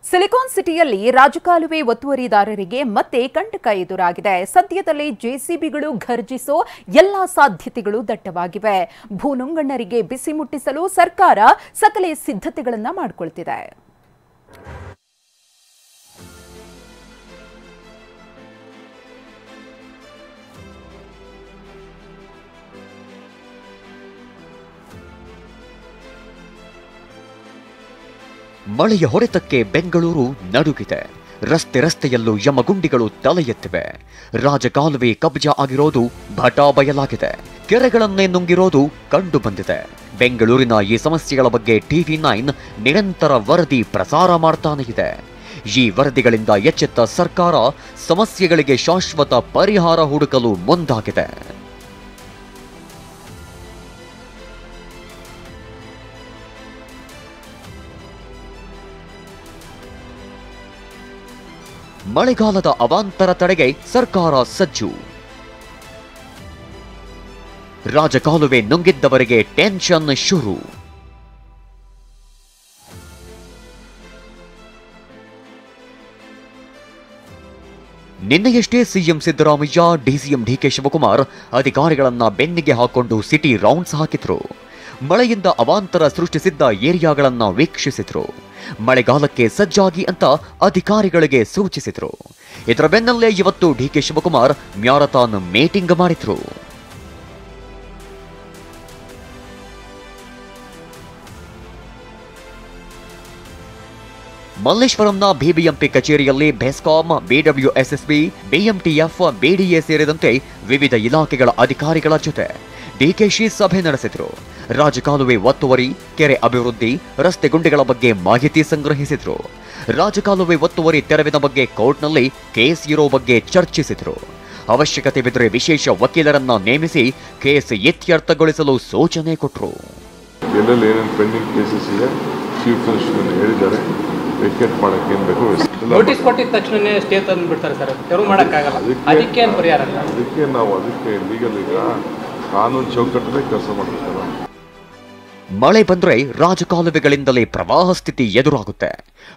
Silicon ಸಿಟಿಯಲ್ಲಿ ರಾಜಕಾಲುವೆ ಒತ್ತುವರಿದಾರರಿಗೆ ಮತ್ತೆ ಕಂಟಕ ಎದುರಾಗಿದೆ. ಸದ್ಯದಲ್ಲೇ ಜೆಸಿಬಿಗಳು ಘರ್ಜಿಸೋ ಎಲ್ಲಾ ಸಾಧ್ಯತೆಗಳು ದಟ್ಟವಾಗಿವೆ. ಭೂನುಂಗಣ್ಣರಿಗೆ ಬಿಸಿ ಮುಟ್ಟಿಸಲು ಸರ್ಕಾರ ಸಕಲ ಸಿದ್ಧತೆಗಳನ್ನು ಮಾಡಿಕೊಳ್ತಿದೆ. ಮಳೆಯ ಹೊಡೆತಕ್ಕೆ ಬೆಂಗಳೂರು ನಡುಗಿದೆ. ರಸ್ತೆ ರಸ್ತೆಯಲ್ಲೂ ಯಮಗುಂಡಿಗಳು ತಲೆ ಎತ್ತಿವೆ. ರಾಜಕಾಲುವೆ ಕಬ್ಜಾ ಆಗಿರೋದು ಬಟಾಬಯಲಾಗಿದೆ. ಕೆರೆಗಳನ್ನೇ ನುಂಗಿರೋದು ಕಂಡು ಬಂದಿದೆ. ಬೆಂಗಳೂರಿನ ಈ ಸಮಸ್ಯೆಗಳ ಬಗ್ಗೆ TV9 ನಿರಂತರ ವರದಿ ಪ್ರಸಾರ ಮಾಡ್ತಾನೆ ಇದೆ. ಈ ವರದಿಗಳಿಂದ ಎಚ್ಚೆತ್ತ ಸರ್ಕಾರ ಸಮಸ್ಯೆಗಳಿಗೆ ಶಾಶ್ವತ ಪರಿಹಾರ ಹುಡುಕಲು ಮುಂದಾಗಿದೆ. ಮಳೆಗಾಲದ ಅವಾಂತರ ತಡೆಗೆ ಸರ್ಕಾರ ಸಜ್ಜು. ರಾಜಕಾಲುವೆ ನುಂಗಿದ್ದವರಿಗೆ ಟೆನ್ಷನ್ ಶುರು. ನಿನ್ನೆಯಷ್ಟೇ CM Siddaramaiah, DCM DK Shivakumar ಅಧಿಕಾರಿಗಳನ್ನ ಬೆನ್ನಿಗೆ ಹಾಕೊಂಡು ಸಿಟಿ ರೌಂಡ್ಸ್ ಹಾಕಿದ್ರು. ಮಳೆಯಿಂದ ಅವಾಂತರ ಸೃಷ್ಟಿಸಿದ್ದ ಏರಿಯಾಗಳನ್ನ ವೀಕ್ಷಿಸಿದ್ರು. ಮಳೆಗಾಲಕ್ಕೆ ಸಜ್ಜಾಗಿ ಅಂತ ಅಧಿಕಾರಿಗಳಿಗೆ ಸೂಚಿಸಿದ್ರು. ಇದರ ಬೆನ್ನಲ್ಲೇ ಇವತ್ತು ಡಿಕೆ ಶಿವಕುಮಾರ್ ಮ್ಯಾರಥಾನ್ ಮೀಟಿಂಗ್ ಮಾಡಿದ್ರು. ಮಲ್ಲೇಶ್ವರಂನ ಬಿಬಿಎಂಪಿ ಕಚೇರಿಯಲ್ಲಿ ಬೆಸ್ಕಾಂ, ಬಿಡಬ್ಲ್ಯೂಎಸ್ಎಸ್ಬಿ, ಬಿಎಂಟಿಎಫ್, ಬಿಡಿಎ ಸೇರಿದಂತೆ ವಿವಿಧ ಇಲಾಖೆಗಳ ಅಧಿಕಾರಿಗಳ ಜೊತೆ ಡಿಕೆಶಿ ಸಭೆ ನಡೆಸಿದ್ರು. ರಾಜಕಾಲುವೆ ಒತ್ತುವರಿ, ಕೆರೆ ಅಭಿವೃದ್ಧಿ, ರಸ್ತೆ ಗುಂಡಿಗಳ ಬಗ್ಗೆ ಮಾಹಿತಿ ಸಂಗ್ರಹಿಸಿದ್ರು. ರಾಜಕಾಲುವೆ ಒತ್ತುವರಿ ತೆರವಿನ ಬಗ್ಗೆ ಕೋರ್ಟ್ನಲ್ಲಿ ಕೇಸ್ ಇರೋ ಬಗ್ಗೆ ಚರ್ಚಿಸಿದ್ರು. ಅವಶ್ಯಕತೆ ಬಿದ್ದರೆ ವಿಶೇಷ ವಕೀಲರನ್ನ ನೇಮಿಸಿ ಕೇಸ್ ಇತ್ಯರ್ಥಗೊಳಿಸಲು ಸೂಚನೆ ಕೊಟ್ಟರು. ಪೆಂಡಿಂಗ್ ಕೇಸಸ್ ಇದೆ, ಚೀಫ್ ಮಿನಿಸ್ಟರ್ ಹೇಳಿದ್ದಾರೆ, ವೆಕೇಟ್ ಮಾಡಕ್ಕೆ ಏನು ಬೇಕು ನೋಟಿಸ್ ಕೊಟ್ಟಿದ ತಕ್ಷಣ ಸ್ಟೇ ತಂದು ಬಿಡ್ತಾರೆ ಸರ್, ತೆರವು ಮಾಡೋಕ್ಕಾಗಲ್ಲ. ಅದಕ್ಕೆ ಏನು ಪರಿಹಾರ? ಅದಕ್ಕೆ ಲೀಗಲ್ ಈಗ ಕಾನೂನು ಚೌಕಟ್ಟಲ್ಲೇ ಕೆಲಸ ಮಾಡಬೇಕಲ್ಲ. ಮಳೆ ಬಂದ್ರೆ ರಾಜಕಾಲುವೆಗಳಿಂದಲೇ ಪ್ರವಾಹ ಸ್ಥಿತಿ ಎದುರಾಗುತ್ತೆ.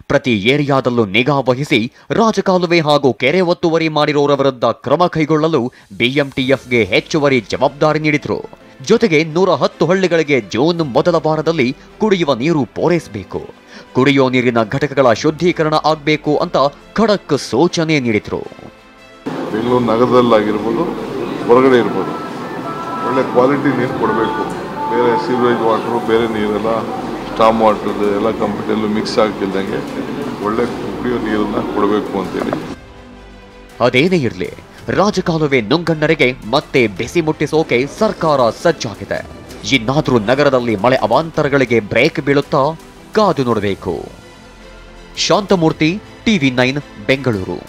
ಪ್ರತಿ ಏರಿಯಾದಲ್ಲೂ ನಿಗಾ ವಹಿಸಿ ರಾಜಕಾಲುವೆ ಹಾಗೂ ಕೆರೆ ಒತ್ತುವರಿ ಮಾಡಿರೋರ ವಿರುದ್ಧ ಕ್ರಮ ಕೈಗೊಳ್ಳಲು ಬಿಎಂಟಿಎಫ್ಗೆ ಹೆಚ್ಚುವರಿ ಜವಾಬ್ದಾರಿ ನೀಡಿದ್ರು. ಜೊತೆಗೆ 110 ಹಳ್ಳಿಗಳಿಗೆ ಜೂನ್ ಮೊದಲ ವಾರದಲ್ಲಿ ಕುಡಿಯುವ ನೀರು ಪೂರೈಸಬೇಕು. ಕುಡಿಯೋ ನೀರಿನ ಘಟಕಗಳ ಶುದ್ಧೀಕರಣ ಆಗಬೇಕು ಅಂತ ಖಡಕ್ ಸೂಚನೆ ನೀಡಿದ್ರು. ಬೆಂಗಳೂರು ನಗರದಲ್ಲಾಗಿರ್ಬೋದು, ಹೊರಗಡೆ ಇರ್ಬೋದು, ಒಳ್ಳೆ ಕ್ವಾಲಿಟಿ ನೀರು ಕೊಡಬೇಕು. ಬೇರೆ ಸೀವೇಜ್ ವಾಟ್ರು, ಬೇರೆ ನೀರೆಲ್ಲ ಸ್ಟಾಮ್ ವಾಟರ್ ಎಲ್ಲ ಕಂಪ್ನಿಯಲ್ಲೂ ಮಿಕ್ಸ್ ಆಗ್ತಿಲ್ದಂಗೆ ಒಳ್ಳೆ ಕುಡಿಯೋ ನೀರನ್ನು ಕೊಡಬೇಕು ಅಂತೇಳಿ. ಅದೇನೇ ಇರಲಿ, ರಾಜಕಾಲುವೆ ನುಂಗಣ್ಣರಿಗೆ ಮತ್ತೆ ಬಿಸಿ ಮುಟ್ಟಿಸೋಕೆ ಸರ್ಕಾರ ಸಜ್ಜಾಗಿದೆ. ಇನ್ನಾದ್ರೂ ನಗರದಲ್ಲಿ ಮಳೆ ಅವಾಂತರಗಳಿಗೆ ಬ್ರೇಕ್ ಬೀಳುತ್ತಾ ಕಾದು ನೋಡಬೇಕು. ಶಾಂತಮೂರ್ತಿ, TV9 ಬೆಂಗಳೂರು.